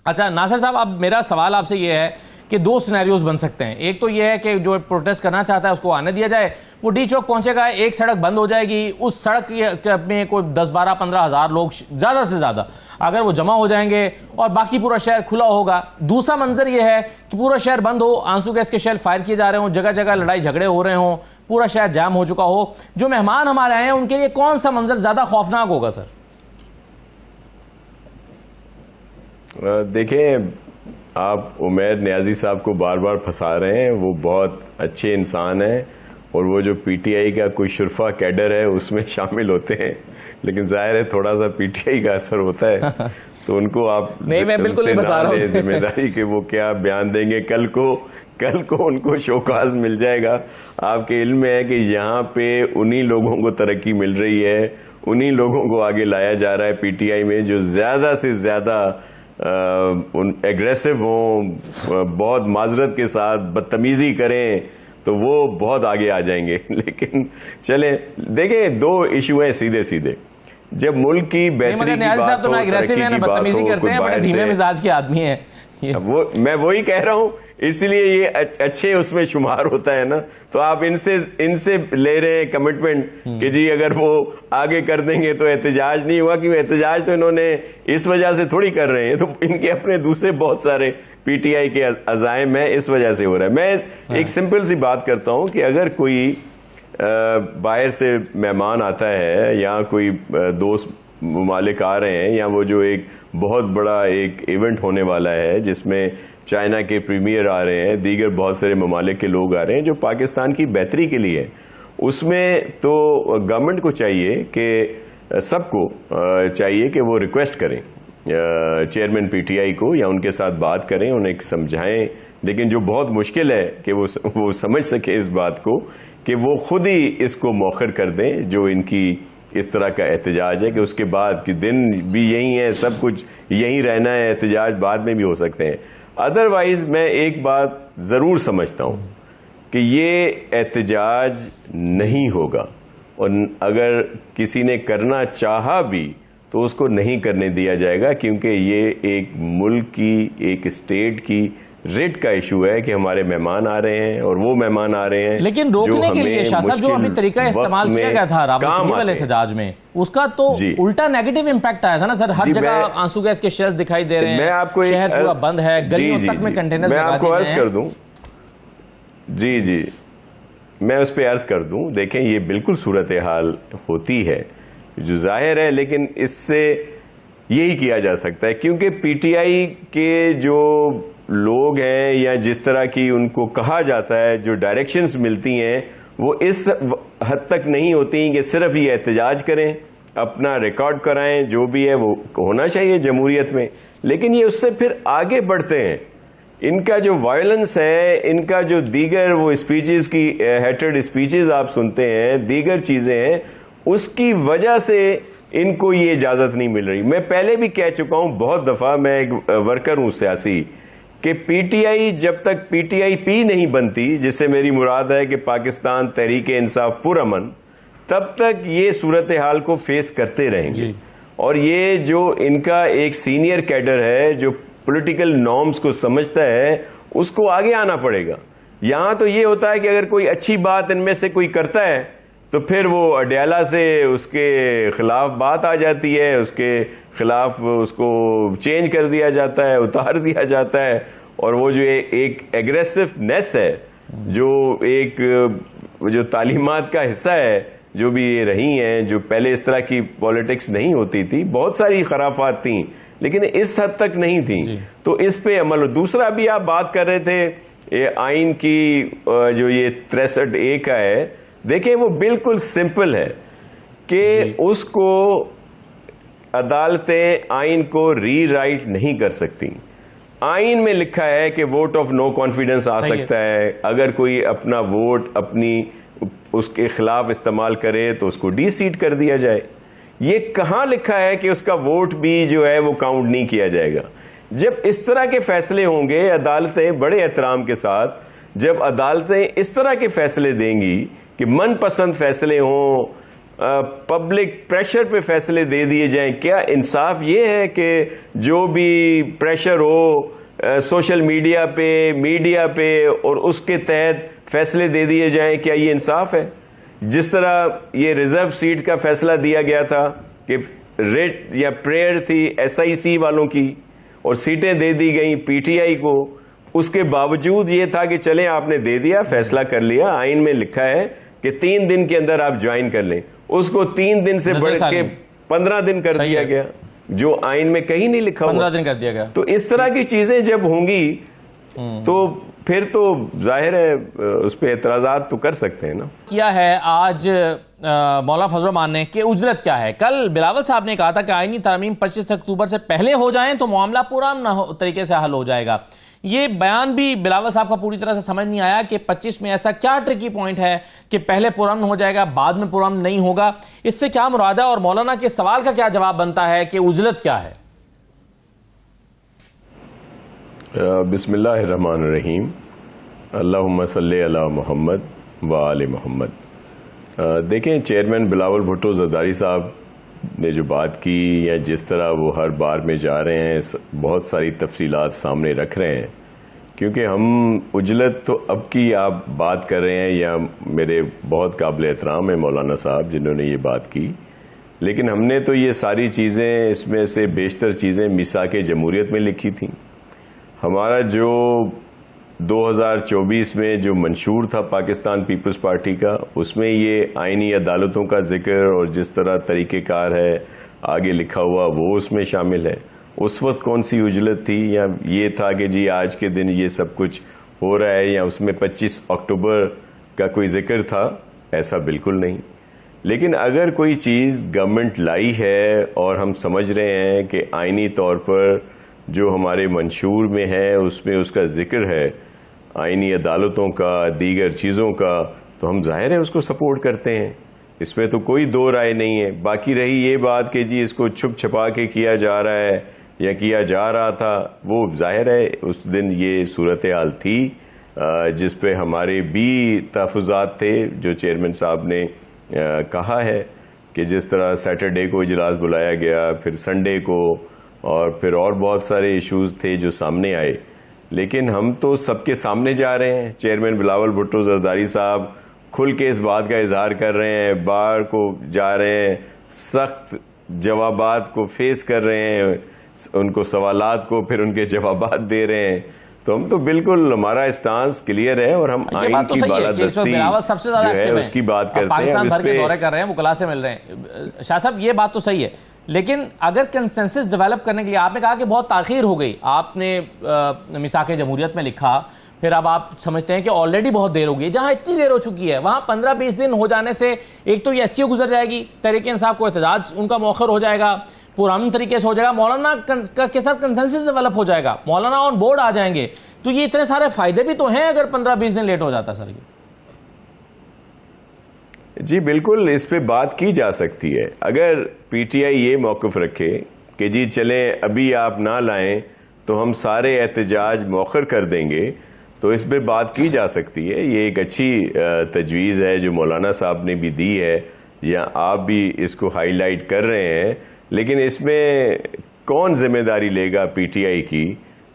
अच्छा नासिर साहब, अब मेरा सवाल आपसे ये है कि दो सिनेरियोज बन सकते हैं। एक तो ये है कि जो प्रोटेस्ट करना चाहता है उसको आने दिया जाए, वो डी चौक पहुंचेगा, एक सड़क बंद हो जाएगी, उस सड़क में कोई 10-12-15 हज़ार लोग ज़्यादा से ज़्यादा अगर वो जमा हो जाएंगे और बाकी पूरा शहर खुला होगा। दूसरा मंजर ये है कि पूरा शहर बंद हो, आंसू गैस के शेल फायर किए जा रहे हों, जगह जगह लड़ाई झगड़े हो रहे हों, पूरा शहर जाम हो चुका हो। जो मेहमान हमारे आए हैं उनके लिए कौन सा मंजर ज़्यादा खौफनाक होगा सर? देखें, आप उमैर नियाजी साहब को बार बार फंसा रहे हैं। वो बहुत अच्छे इंसान हैं और वो जो पीटीआई का कोई शुरफा कैडर है उसमें शामिल होते हैं, लेकिन जाहिर है थोड़ा सा पीटीआई का असर होता है तो उनको आप नहीं, मैं बिल्कुल नहीं फंसा रहा हूं जिम्मेदारी कि वो क्या बयान देंगे। कल को उनको शोकाज मिल जाएगा। आपके इल्म में है कि यहाँ पे उन्हीं लोगों को तरक्की मिल रही है, उन्हीं लोगों को आगे लाया जा रहा है पीटीआई में जो ज्यादा से ज्यादा एग्रेसिव हों, बहुत माजरत के साथ बदतमीजी करें तो वो बहुत आगे आ जाएंगे। लेकिन चले देखें, दो इशू है सीधे सीधे। जब मुल्क की बेहतरी की बात हो, तरक्की की बात हो, करते हैं, बड़े धीमे मिजाज के आदमी हैं। मैं वही कह रहा हूं, इसलिए ये अच्छे उसमें शुमार होता है ना। तो आप इनसे ले रहे हैं कमिटमेंट कि जी अगर वो आगे कर देंगे तो एहतजाज नहीं हुआ, क्योंकि एहतजाज तो इन्होंने इस वजह से थोड़ी कर रहे हैं, तो इनके अपने दूसरे बहुत सारे पीटीआई के अजाइम है, इस वजह से हो रहा है। मैं एक सिंपल सी बात करता हूं कि अगर कोई बाहर से मेहमान आता है या कोई दोस्त ममालिक आ रहे हैं, या वो जो एक बहुत बड़ा एक इवेंट होने वाला है जिसमें चाइना के प्रीमियर आ रहे हैं, दीगर बहुत सारे ममालिक के लोग आ रहे हैं जो पाकिस्तान की बेहतरी के लिए, उसमें तो गवर्नमेंट को चाहिए कि सबको चाहिए कि वो रिक्वेस्ट करें चेयरमैन पीटीआई को, या उनके साथ बात करें, उन्हें समझाएं। लेकिन जो बहुत मुश्किल है कि वो समझ सके इस बात को कि वो खुद ही इसको मौखर कर दें, जो इनकी इस तरह का एहतजाज है कि उसके बाद कि दिन भी यही है, सब कुछ यही रहना है, एहतजाज बाद में भी हो सकते हैं। अदरवाइज मैं एक बात जरूर समझता हूं कि ये एहतजाज नहीं होगा, और अगर किसी ने करना चाहा भी तो उसको नहीं करने दिया जाएगा, क्योंकि ये एक मुल्क की, एक स्टेट की रेट का इशू है कि हमारे मेहमान आ रहे हैं और वो मेहमान आ रहे हैं। लेकिन रोकने के लिए शाह साहब जो अभी तरीका इस्तेमाल किया गया था रावलपिंडी वाले एहतजाज में, उसका तो उल्टा नेगेटिव इंपैक्ट आया था ना सर। हर जगह आंसू गैस के शेल्स दिखाई दे रहे हैं, शहर पूरा बंद है, गलियों तक में कंटेनर्स लगा दिए हैं। कर दूं जी मैं उस पर अर्ज कर दूं। देखें, ये बिल्कुल सूरत हाल होती है जो जाहिर है, लेकिन इससे यही किया जा सकता है क्योंकि पीटीआई के जो लोग हैं या जिस तरह की उनको कहा जाता है, जो डायरेक्शंस मिलती हैं, वो इस हद तक नहीं होती कि सिर्फ ये एहतजाज करें, अपना रिकॉर्ड कराएं, जो भी है वो होना चाहिए जमहूरियत में, लेकिन ये उससे फिर आगे बढ़ते हैं। इनका जो वायलेंस है, इनका जो दीगर वो स्पीचेस की हेटेड स्पीचेस आप सुनते हैं, दीगर चीजें हैं, उसकी वजह से इनको ये इजाजत नहीं मिल रही। मैं पहले भी कह चुका हूं बहुत दफा, मैं एक वर्कर हूं सियासी, कि पीटीआई जब तक पीटीआई-पी नहीं बनती, जिससे मेरी मुराद है कि पाकिस्तान तहरीक-ए-इंसाफ पुरअमन, तब तक ये सूरत हाल को फेस करते रहेंगे। और ये जो इनका एक सीनियर कैडर है जो पॉलिटिकल नॉर्म्स को समझता है, उसको आगे आना पड़ेगा। यहां तो ये होता है कि अगर कोई अच्छी बात इनमें से कोई करता है तो फिर वो अडयाला से उसके खिलाफ बात आ जाती है, उसके खिलाफ उसको चेंज कर दिया जाता है, उतार दिया जाता है, और वो जो एक एग्रेसिवनेस है, जो तालीमात का हिस्सा है, जो भी ये रही हैं, जो पहले इस तरह की पॉलिटिक्स नहीं होती थी, बहुत सारी खराफात थी लेकिन इस हद तक नहीं थी, तो इस पे अमल हो। दूसरा भी आप बात कर रहे थे ये आइन की, जो ये 63A का है, देखिए वो बिल्कुल सिंपल है कि उसको अदालतें आइन को रीराइट नहीं कर सकती। आइन में लिखा है कि वोट ऑफ नो कॉन्फिडेंस आ सकता है, अगर कोई अपना वोट अपनी उसके खिलाफ इस्तेमाल करे तो उसको डी-सीट कर दिया जाए। ये कहां लिखा है कि उसका वोट भी जो है वो काउंट नहीं किया जाएगा? जब इस तरह के फैसले होंगे, अदालतें बड़े एहतराम के साथ जब अदालतें इस तरह के फैसले देंगी कि मनपसंद फैसले हों, पब्लिक प्रेशर पे फैसले दे दिए जाएं? क्या इंसाफ ये है कि जो भी प्रेशर हो सोशल मीडिया पे और उसके तहत फैसले दे दिए जाएं? क्या ये इंसाफ है? जिस तरह ये रिजर्व सीट का फैसला दिया गया था कि रेट या प्रेयर थी SIC वालों की और सीटें दे दी गई PTI को, उसके बावजूद ये था कि चलें आपने दे दिया, फैसला कर लिया, आइन में लिखा है कि 3 दिन के अंदर आप ज्वाइन कर लें, उसको 3 दिन से बढ़ के 15 दिन कर दिया गया, जो आइन में कहीं नहीं लिखा 15 दिन कर दिया गया। तो इस तरह की चीजें जब होंगी तो फिर तो जाहिर है उस पर एतराजात तो कर सकते हैं ना। किया है आज मौलाना फजल रहमान ने कि उजरत क्या है। कल बिलावल साहब ने कहा था कि आईनी तरमीम 25 अक्टूबर से पहले हो जाएं तो मामला पूरा तरीके से हल हो जाएगा। ये बयान भी बिलावल साहब का पूरी तरह से समझ नहीं आया कि 25 में ऐसा क्या ट्रिकी पॉइंट है कि पहले पुरअमन हो जाएगा बाद में पुरअमन नहीं होगा, इससे क्या मुराद है और मौलाना के सवाल का क्या जवाब बनता है कि उजरत क्या है। बिस्मिल्लाहिर्रहमानिर्रहीम, अल्लाहुम्मा सल्ली अला मुहम्मद व आले मुहम्मद। देखें, चेयरमैन बिलावल भुट्टो जरदारी साहब ने जो बात की या जिस तरह वो हर बार में जा रहे हैं, बहुत सारी तफसीलात सामने रख रहे हैं, क्योंकि हम उजलत तो अब की आप बात कर रहे हैं या मेरे बहुत काबिल एहतराम है मौलाना साहब जिन्होंने ये बात की, लेकिन हमने तो ये सारी चीज़ें, इसमें से बेशतर चीज़ें मिसाक जमहूरियत में लिखी थी। हमारा जो 2024 में जो मंशूर था पाकिस्तान पीपल्स पार्टी का, उसमें ये आईनी अदालतों का जिक्र और जिस तरह तरीक़ेकार है आगे लिखा हुआ वो उसमें शामिल है। उस वक्त कौन सी उजलत थी या ये था कि जी आज के दिन ये सब कुछ हो रहा है, या उसमें 25 अक्टूबर का कोई जिक्र था? ऐसा बिल्कुल नहीं। लेकिन अगर कोई चीज़ गवर्नमेंट लाई है और हम समझ रहे हैं कि आईनी तौर पर जो हमारे मंशूर में है उसमें उसका जिक्र है आईनी अदालतों का, दीगर चीज़ों का, तो हम जाहिर है उसको सपोर्ट करते हैं, इसमें तो कोई दो राय नहीं है। बाकी रही ये बात कि जी इसको छुप छुपा के किया जा रहा है या किया जा रहा था, वो जाहिर है उस दिन ये सूरत हाल थी जिस पे हमारे भी तहफ़्फ़ुज़ात थे, जो चेयरमैन साहब ने कहा है कि जिस तरह सैटरडे को इजलास बुलाया गया, फिर संडे को, और फिर और बहुत सारे इश्यूज थे जो सामने आए। लेकिन हम तो सबके सामने जा रहे हैं। चेयरमैन बिलावल भुट्टो जरदारी साहब खुल के इस बात का इजहार कर रहे हैं, बार को जा रहे हैं, सख्त जवाबात को फेस कर रहे हैं, उनको सवालात को फिर उनके जवाबात दे रहे हैं। तो हम तो बिल्कुल, हमारा स्टांस क्लियर है और हम आईन की बालादस्ती सबसे ज्यादा जो है उसकी बात करते हैं। पाकिस्तान भर के दौरे कर रहे हैं, वकला से मिल रहे हैं। शाह साहब, ये बात तो सही है, लेकिन अगर कंसेंसस डेवलप करने के लिए, आपने कहा कि बहुत ताख़ीर हो गई, आपने मिसाक जमहूरियत में लिखा, फिर अब आप समझते हैं कि ऑलरेडी बहुत देर हो गई। जहां इतनी देर हो चुकी है वहां 15-20 दिन हो जाने से एक तो ये SCO गुजर जाएगी, तहरीक इंसाफ को एहतजाज उनका मौखर हो जाएगा, पुराने तरीके से हो जाएगा, मौलाना के साथ कंसेंसस डेवलप हो जाएगा, मौलाना ऑन बोर्ड आ जाएंगे, तो ये इतने सारे फायदे भी तो हैं अगर 15-20 दिन लेट हो जाता। सर जी बिल्कुल, इस पे बात की जा सकती है। अगर PTI ये मौक़िफ़ रखे कि जी चलें अभी आप ना लाएं तो हम सारे एहतजाज मौखर कर देंगे, तो इस पे बात की जा सकती है। ये एक अच्छी तजवीज़ है जो मौलाना साहब ने भी दी है, या आप भी इसको हाईलाइट कर रहे हैं। लेकिन इसमें कौन जिम्मेदारी लेगा PTI की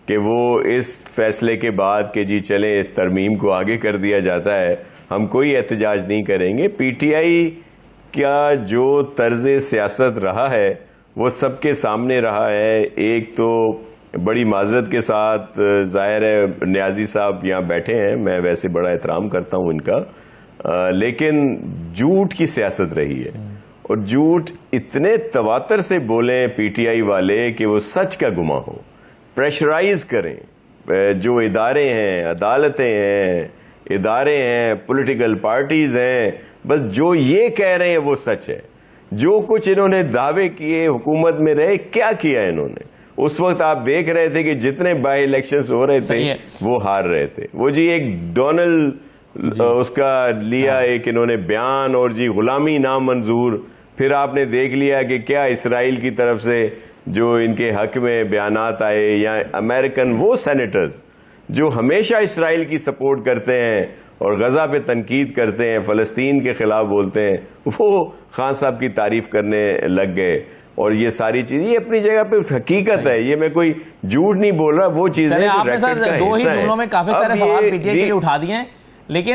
कि वो इस फैसले के बाद कि जी चलें इस तरमीम को आगे कर दिया जाता है, हम कोई एहतजाज नहीं करेंगे। PTI का जो तर्ज सियासत रहा है वो सबके सामने रहा है। एक तो बड़ी माजरत के साथ, जाहिर है न्याजी साहब यहाँ बैठे हैं, मैं वैसे बड़ा एहतराम करता हूँ इनका, लेकिन झूठ की सियासत रही है, और झूठ इतने तवातर से बोले PTI वाले कि वो सच का गुमा हो, प्रेशराइज करें। जो इदारे हैं, अदालतें हैं, इदारे हैं, पॉलिटिकल पार्टीज हैं, बस जो ये कह रहे हैं वो सच है। जो कुछ इन्होंने दावे किए, हुकूमत में रहे, क्या किया इन्होंने? उस वक्त आप देख रहे थे कि जितने बाई इलेक्शंस हो रहे थे वो हार रहे थे। वो जी एक डोनाल्ड उसका लिया, एक इन्होंने बयान, और जी गुलामी नामंजूर। फिर आपने देख लिया कि क्या इसराइल की तरफ से जो इनके हक में बयानात आए, या अमेरिकन वो सेनेटर्स जो हमेशा इसराइल की सपोर्ट करते हैं और गजा पे तनकीद करते हैं, फ़लस्तीन के खिलाफ बोलते हैं, वो खान साहब की तारीफ करने लग गए। और ये सारी चीज ये अपनी जगह पे हकीकत है, ये मैं कोई झूठ नहीं बोल रहा, वो चीजें आपने सर 2 ही जुमलों में काफी सारे सवाल पीटीआई के लिए उठा दिए हैं, लेकिन